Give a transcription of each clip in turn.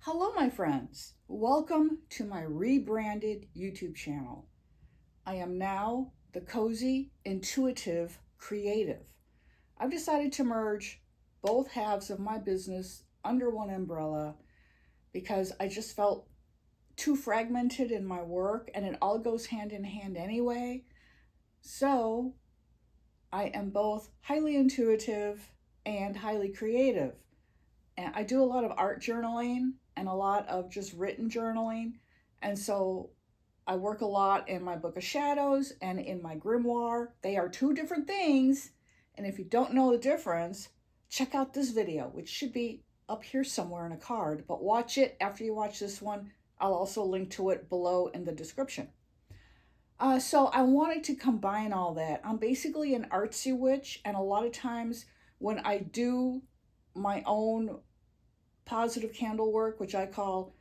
Hello, my friends. Welcome to my rebranded YouTube channel. I am now the Cozy, Intuitive, Creative. I've decided to merge both halves of my business under one umbrella because I just felt too fragmented in my work and it all goes hand in hand anyway. So I am both highly intuitive and highly creative. And I do a lot of art journaling and a lot of just written journaling. And so I work a lot in my book of shadows and in my grimoire. They are two different things. And if you don't know the difference, check out this video, which should be up here somewhere in a card, but watch it after you watch this one. I'll also link to it below in the description. So I wanted to combine all that. I'm basically an artsy witch, and a lot of times when I do my own positive candle work, which I call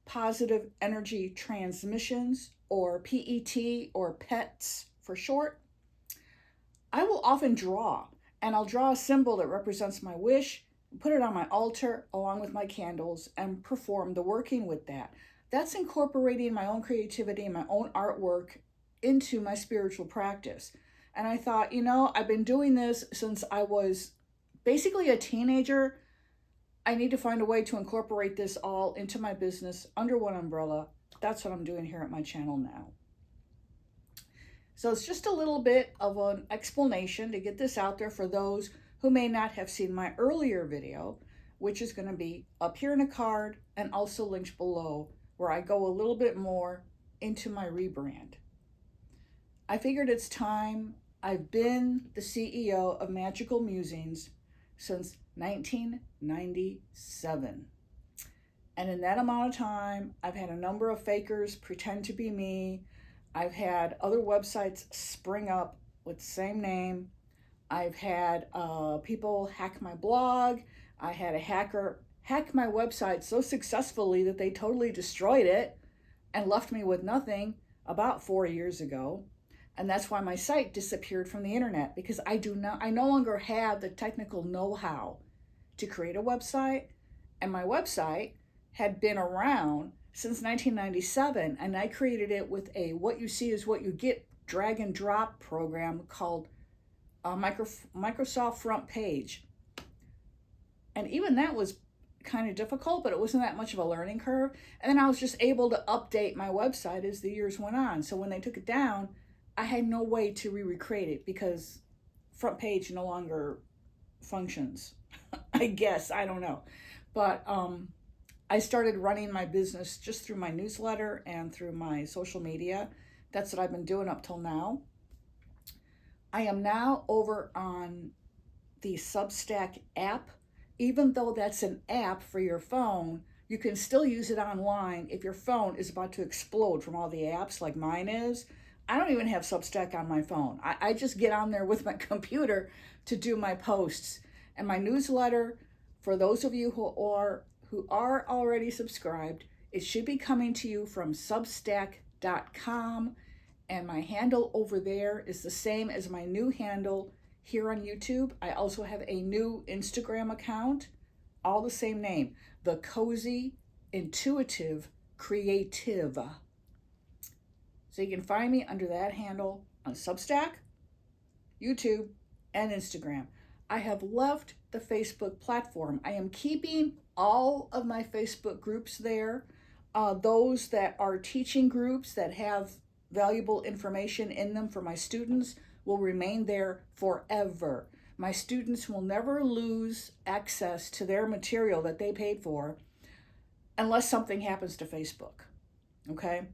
positive energy transmissions, or PET, or PETs for short, I will often draw, and I'll draw a symbol that represents my wish, put it on my altar along with my candles, and perform the working with that. That's incorporating my own creativity and my own artwork into my spiritual practice. And I thought, I've been doing this since I was basically a teenager. I need to find a way to incorporate this all into my business under one umbrella. That's what I'm doing here at my channel now. So it's just a little bit of an explanation to get this out there for those who may not have seen my earlier video, which is going to be up here in a card and also linked below, where I go a little bit more into my rebrand. I figured it's time. I've been the CEO of Magical Musings since 1997. And in that amount of time, I've had a number of fakers pretend to be me. I've had other websites spring up with the same name. I've had people hack my blog. I had a hacker hack my website so successfully that they totally destroyed it and left me with nothing about 4 years ago. And that's why my site disappeared from the internet, because I no longer have the technical know-how to create a website. And my website had been around since 1997, and I created it with a what you see is what you get drag and drop program called Microsoft Front Page. And even that was kind of difficult, but it wasn't that much of a learning curve. And then I was just able to update my website as the years went on. So when they took it down, I had no way to recreate it because Front Page no longer functions. I guess, I don't know. But I started running my business just through my newsletter and through my social media. That's what I've been doing up till now. I am now over on the Substack app. Even though that's an app for your phone, you can still use it online if your phone is about to explode from all the apps like mine is. I don't even have Substack on my phone. I just get on there with my computer to do my posts. And my newsletter, for those of you who are already subscribed, it should be coming to you from substack.com. And my handle over there is the same as my new handle here on YouTube. I also have a new Instagram account, all the same name, the Cozy, Intuitive, Creative. So you can find me under that handle on Substack, YouTube, and Instagram. I have left the Facebook platform. I am keeping all of my Facebook groups there. Those that are teaching groups that have valuable information in them for my students will remain there forever. My students will never lose access to their material that they paid for unless something happens to Facebook, okay?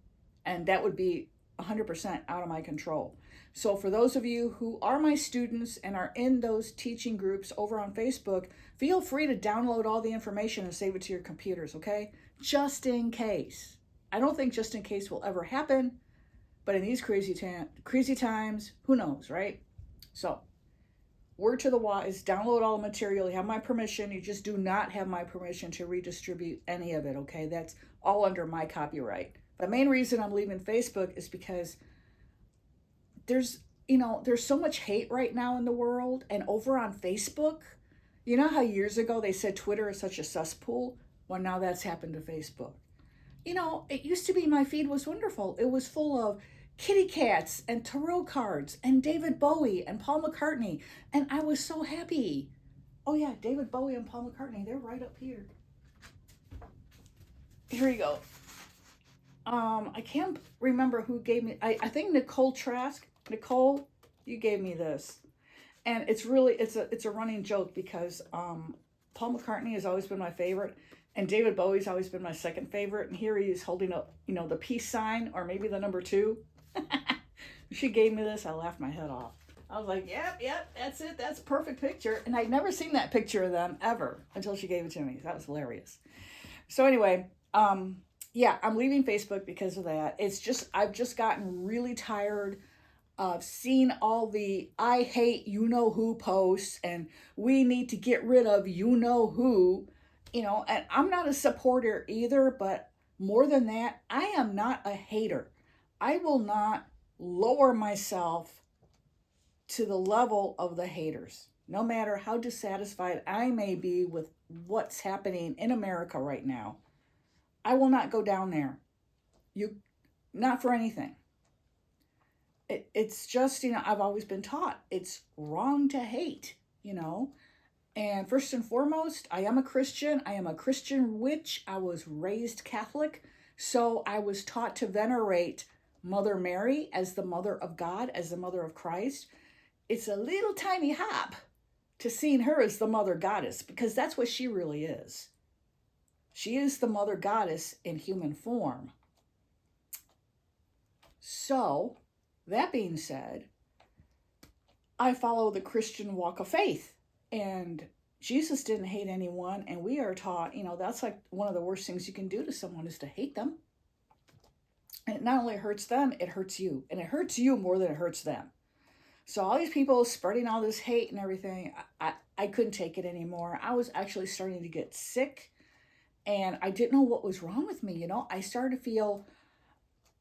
And that would be 100% out of my control. So for those of you who are my students and are in those teaching groups over on Facebook, feel free to download all the information and save it to your computers, okay? Just in case. I don't think just in case will ever happen, but in these crazy times, who knows, right? So, word to the wise, download all the material. You have my permission. You just do not have my permission to redistribute any of it, okay? That's all under my copyright. The main reason I'm leaving Facebook is because there's so much hate right now in the world, and over on Facebook, you know how years ago they said Twitter is such a cesspool? Well, now that's happened to Facebook. You know, it used to be my feed was wonderful. It was full of kitty cats and tarot cards and David Bowie and Paul McCartney. And I was so happy. Oh, yeah, David Bowie and Paul McCartney. They're right up here. Here you go. I can't remember who gave me. I think Nicole Trask. Nicole, you gave me this. And it's really, it's a running joke because Paul McCartney has always been my favorite. And David Bowie's always been my second favorite. And here he is holding up, you know, the peace sign or maybe the number 2. She gave me this. I laughed my head off. I was like, yep, that's it. That's a perfect picture. And I'd never seen that picture of them ever until she gave it to me. That was hilarious. So anyway, yeah, I'm leaving Facebook because of that. It's just, I've just gotten really tired of seeing all the I hate you know who posts and we need to get rid of you know who. You know, and I'm not a supporter either, but more than that, I am not a hater. I will not lower myself to the level of the haters, no matter how dissatisfied I may be with what's happening in America right now. I will not go down there. Not for anything. It's just, you know, I've always been taught it's wrong to hate, you know. And first and foremost, I am a Christian. I am a Christian witch. I was raised Catholic. So I was taught to venerate Mother Mary as the mother of God, as the mother of Christ. It's a little tiny hop to seeing her as the mother goddess because that's what she really is. She is the mother goddess in human form. So, that being said, I follow the Christian walk of faith. And Jesus didn't hate anyone, and we are taught, you know, that's like one of the worst things you can do to someone is to hate them. And it not only hurts them, it hurts you. And it hurts you more than it hurts them. So all these people spreading all this hate and everything, I couldn't take it anymore. I was actually starting to get sick, and I didn't know what was wrong with me, you know. I started to feel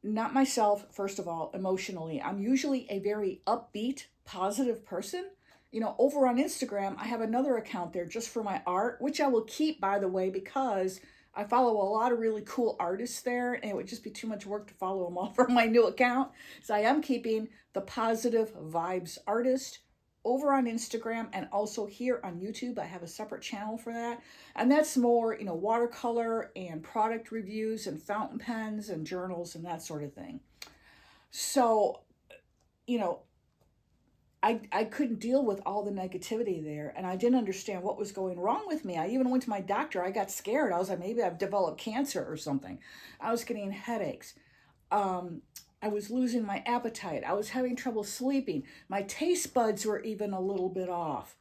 not myself, first of all, emotionally. I'm usually a very upbeat, positive person. You know, over on Instagram, I have another account there just for my art, which I will keep, by the way, because I follow a lot of really cool artists there, and it would just be too much work to follow them all from my new account. So I am keeping the Positive Vibes Artist over on Instagram, and also here on YouTube. I have a separate channel for that. And that's more, you know, watercolor and product reviews and fountain pens and journals and that sort of thing. So, you know, I couldn't deal with all the negativity there, and I didn't understand what was going wrong with me. I even went to my doctor. I got scared. I was like, maybe I've developed cancer or something. I was getting headaches. I was losing my appetite. I was having trouble sleeping. My taste buds were even a little bit off.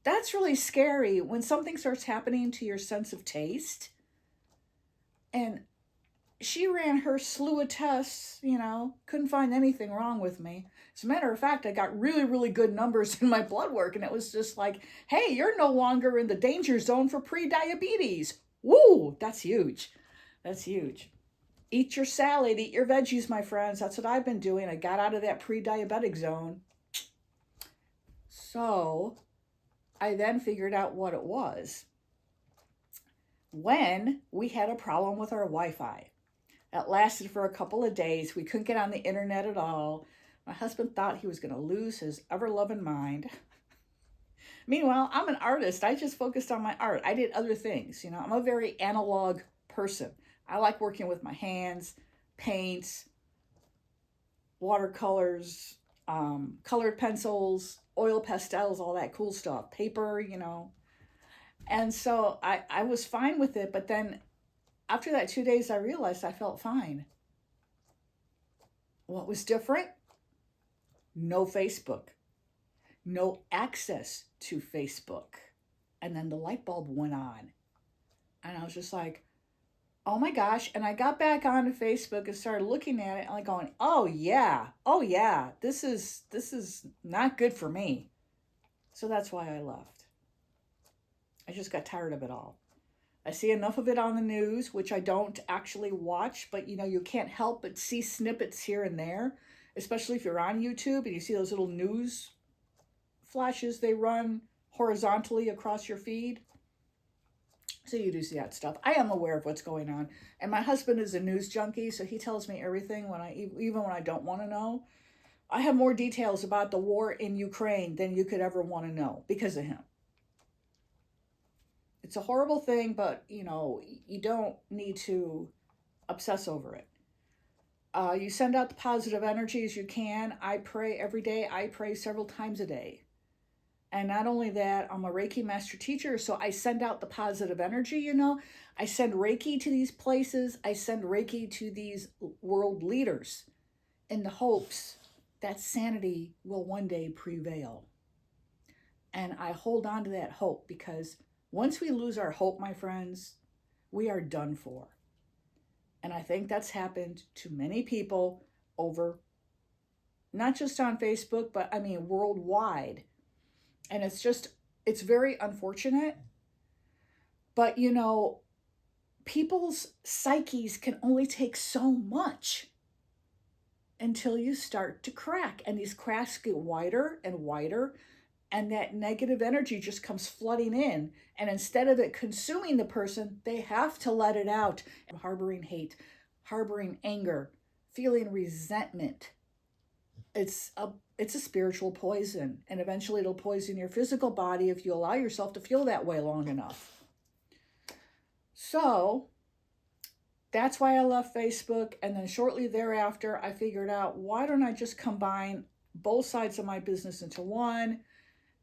That's really scary when something starts happening to your sense of taste. And she ran her slew of tests, you know, couldn't find anything wrong with me. As a matter of fact, I got really, really good numbers in my blood work, and it was just like, hey, you're no longer in the danger zone for pre-diabetes. Woo, that's huge. That's huge. Eat your salad, eat your veggies, my friends. That's what I've been doing. I got out of that pre-diabetic zone. So I then figured out what it was when we had a problem with our Wi-Fi. That lasted for a couple of days. We couldn't get on the internet at all. My husband thought he was going to lose his ever-loving mind. Meanwhile, I'm an artist. I just focused on my art. I did other things. You know, I'm a very analog person. I like working with my hands, paints, watercolors, colored pencils, oil pastels, all that cool stuff, paper, you know. And so I was fine with it, but then after that 2 days, I realized I felt fine. What was different? No Facebook. No access to Facebook. And then the light bulb went on. And I was just like, oh my gosh. And I got back onto Facebook and started looking at it and like going, oh yeah, this is not good for me. So that's why I left. I just got tired of it all. I see enough of it on the news, which I don't actually watch, but you know, you can't help but see snippets here and there, especially if you're on YouTube and you see those little news flashes they run horizontally across your feed. So you do see that stuff. I am aware of what's going on. And my husband is a news junkie, so he tells me everything even when I don't want to know. I have more details about the war in Ukraine than you could ever want to know because of him. It's a horrible thing, but you don't need to obsess over it. You send out the positive energy as you can. I pray every day. I pray several times a day. And not only that, I'm a Reiki master teacher, so I send out the positive energy, I send Reiki to these places. I send Reiki to these world leaders in the hopes that sanity will one day prevail. And I hold on to that hope, because once we lose our hope, my friends, we are done for. And I think that's happened to many people over, not just on Facebook, but I mean worldwide. And it's very unfortunate. But people's psyches can only take so much until you start to crack. And these cracks get wider and wider. And that negative energy just comes flooding in. And instead of it consuming the person, they have to let it out. Harboring hate, harboring anger, feeling resentment. It's a spiritual poison. And eventually it'll poison your physical body if you allow yourself to feel that way long enough. So that's why I left Facebook. And then shortly thereafter, I figured out, why don't I just combine both sides of my business into one?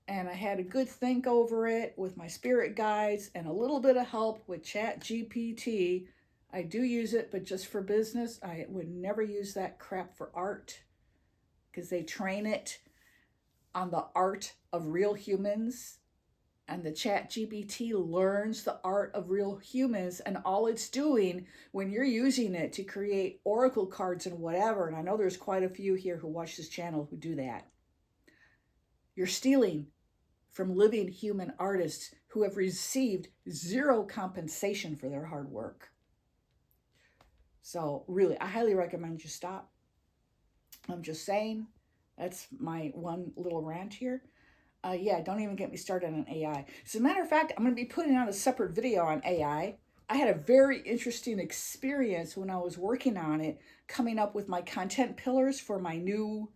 And I had a good think over it with my spirit guides and a little bit of help with ChatGPT. I do use it, but just for business. I would never use that crap for art, because they train it on the art of real humans. And the ChatGPT learns the art of real humans. And all it's doing when you're using it to create oracle cards and whatever, and I know there's quite a few here who watch this channel who do that, you're stealing from living human artists who have received zero compensation for their hard work. So really, I highly recommend you stop. I'm just saying, that's my one little rant here. Don't even get me started on AI. As a matter of fact, I'm going to be putting out a separate video on AI. I had a very interesting experience when I was working on it, coming up with my content pillars for my new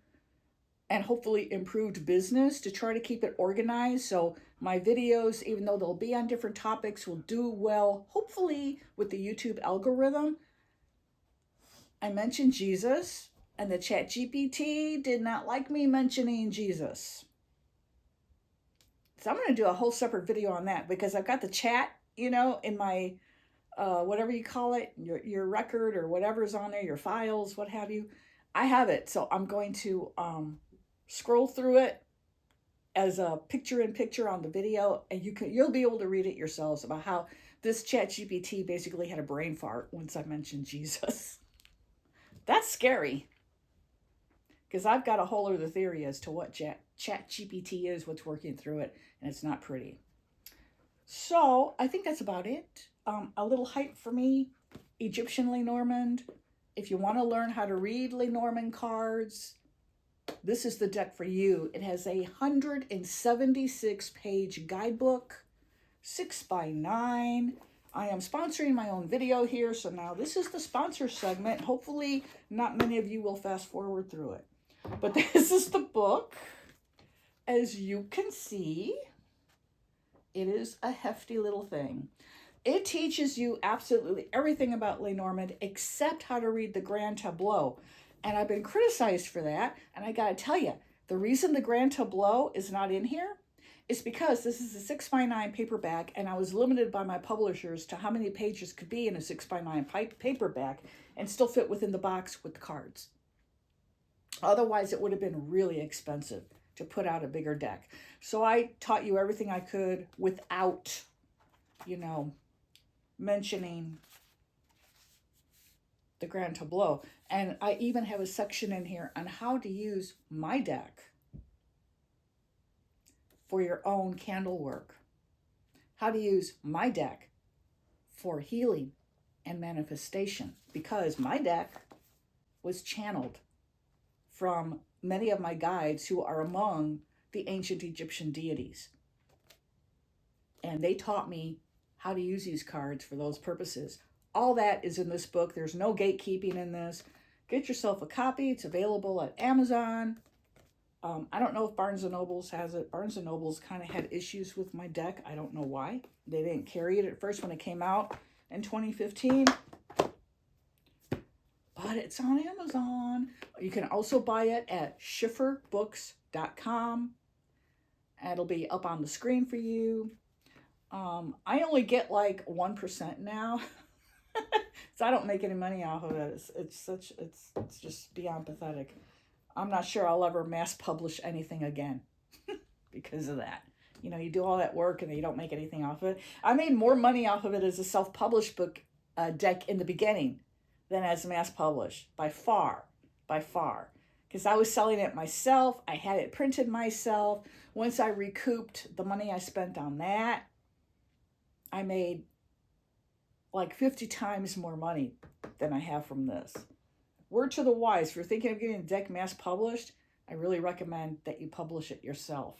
and hopefully improved business, to try to keep it organized. So my videos, even though they'll be on different topics, will do well, hopefully, with the YouTube algorithm. I mentioned Jesus, and the ChatGPT did not like me mentioning Jesus. So I'm going to do a whole separate video on that, because I've got the chat, in my, whatever you call it, your record or whatever's on there, your files, what have you. I have it. So I'm going to scroll through it as a picture-in-picture on the video, and you'll be able to read it yourselves about how this ChatGPT basically had a brain fart once I mentioned Jesus. That's scary, because I've got a whole other theory as to what ChatGPT is, what's working through it, and it's not pretty. So I think that's about it. A little hype for me, Egyptian Lenormand. If you want to learn how to read Lenormand cards, this is the deck for you. It has a 176-page guidebook, 6x9. I am sponsoring my own video here, so now this is the sponsor segment. Hopefully not many of you will fast forward through it. But this is the book. As you can see, it is a hefty little thing. It teaches you absolutely everything about Lenormand except how to read the Grand Tableau. And I've been criticized for that. And I got to tell you, the reason the Grand Tableau is not in here is because this is a 6x9 paperback, and I was limited by my publishers to how many pages could be in a 6x9 paperback and still fit within the box with the cards. Otherwise, it would have been really expensive to put out a bigger deck. So I taught you everything I could without, mentioning the Grand Tableau. And I even have a section in here on how to use my deck for your own candle work. How to use my deck for healing and manifestation, because my deck was channeled from many of my guides who are among the ancient Egyptian deities. And they taught me how to use these cards for those purposes. All that is in this book. There's no gatekeeping in this. Get yourself a copy. It's available at Amazon. I don't know if Barnes & Noble's has it. Barnes & Noble's kind of had issues with my deck. I don't know why. They didn't carry it at first when it came out in 2015. But it's on Amazon. You can also buy it at SchifferBooks.com. It'll be up on the screen for you. I only get like 1% now. So I don't make any money off of it. It's just beyond pathetic. I'm not sure I'll ever mass publish anything again because of that. You know, you do all that work and then you don't make anything off of it. I made more money off of it as a self-published book deck in the beginning than as mass published, by far, because I was selling it myself. I had it printed myself. Once I recouped the money I spent on that, I made like 50 times more money than I have from this. Word to the wise, if you're thinking of getting a deck mass published, I really recommend that you publish it yourself.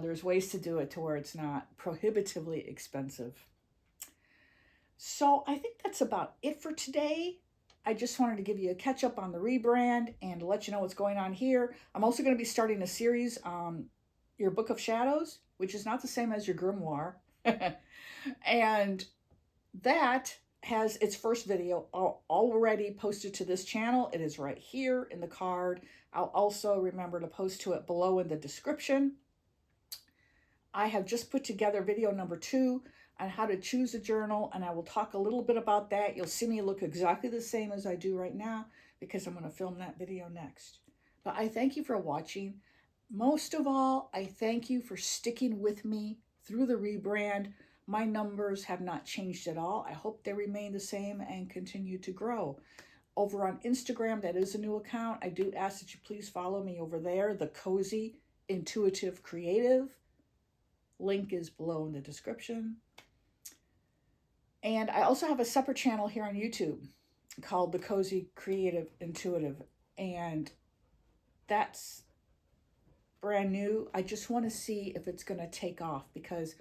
There's ways to do it to where it's not prohibitively expensive. So I think that's about it for today. I just wanted to give you a catch up on the rebrand and let you know what's going on here. I'm also going to be starting a series on your Book of Shadows, which is not the same as your grimoire. And that has its first video already posted to this channel. It is right here in the card. I'll also remember to post to it below in the description. I have just put together video number 2 on how to choose a journal, and I will talk a little bit about that. You'll see me look exactly the same as I do right now because I'm going to film that video next. But I thank you for watching. Most of all, I thank you for sticking with me through the rebrand. My numbers have not changed at all. I hope they remain the same and continue to grow. Over on Instagram, that is a new account. I do ask that you please follow me over there, The Cozy Intuitive Creative. Link is below in the description. And I also have a separate channel here on YouTube called The Cozy Creative Intuitive. And that's brand new. I just want to see if it's going to take off because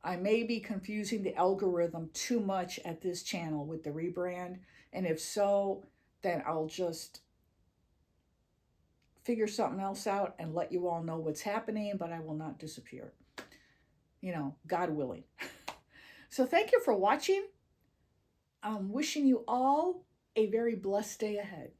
I may be confusing the algorithm too much at this channel with the rebrand. And if so, then I'll just figure something else out and let you all know what's happening, but I will not disappear. You know, God willing. So thank you for watching. I'm wishing you all a very blessed day ahead.